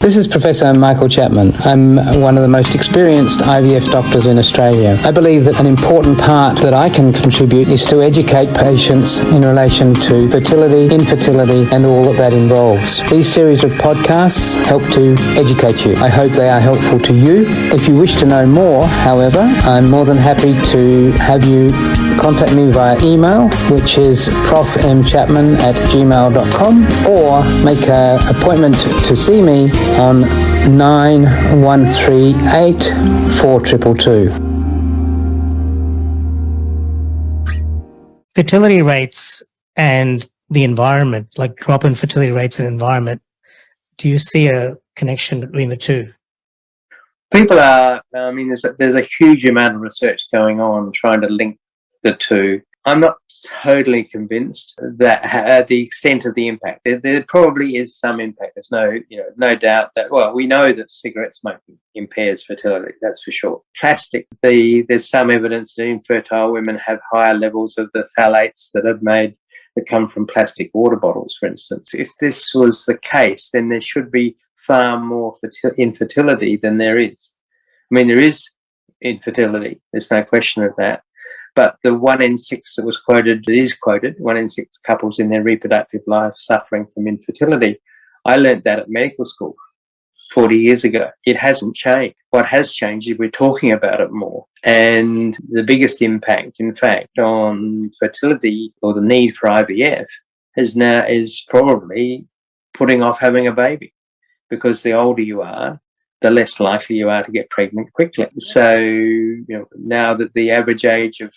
This is Professor Michael Chapman. I'm one of the most experienced IVF doctors in Australia. I believe that an important part that I can contribute is to educate patients in relation to fertility, infertility, and all that involves. These series of podcasts help to educate you. I hope they are helpful to you. If you wish to know more, however, I'm more than happy to have you contact me via email, which is profmchapman@gmail.com, or make an appointment to see me on 9138 4222. Fertility rates and the environment, like drop in fertility rates and environment, do you see a connection between the two? People are, there's a huge amount of research going on trying to link the two. I'm not totally convinced that the extent of the impact. There probably is some impact. There's no doubt that, well, we know that cigarette smoking impairs fertility, that's for sure. Plastic, there's some evidence that infertile women have higher levels of the phthalates that come from plastic water bottles, for instance. If this was the case, then there should be far more infertility than there is. I mean, there is infertility, there's no question of that. But the 1 in 6 that is quoted, 1 in 6 couples in their reproductive life suffering from infertility. I learnt that at medical school 40 years ago. It hasn't changed. What has changed is we're talking about it more. And the biggest impact, in fact, on fertility or the need for IVF is probably putting off having a baby. Because the older you are, the less likely you are to get pregnant quickly. So, now that the average age of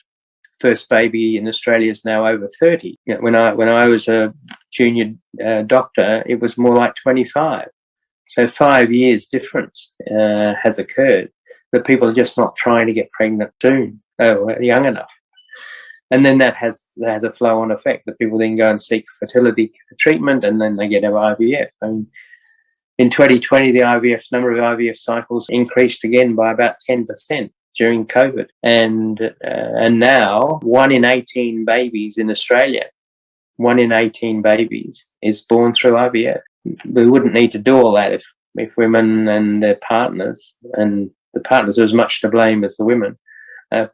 first baby in Australia is now over 30. When I was a junior doctor, it was more like 25. So 5 years difference has occurred. That people are just not trying to get pregnant soon, young enough. And then that has a flow-on effect that people then go and seek fertility treatment, and then they get an IVF. I mean, in 2020, the number of IVF cycles increased again by about 10% during COVID. And now 1 in 18 babies in Australia, 1 in 18 babies is born through IVF. We wouldn't need to do all that if women and their partners, and the partners are as much to blame as the women,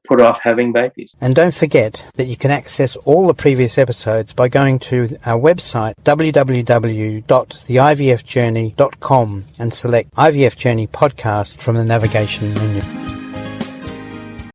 put off having babies. And don't forget that you can access all the previous episodes by going to our website www.theivfjourney.com and select IVF Journey podcast from the navigation menu.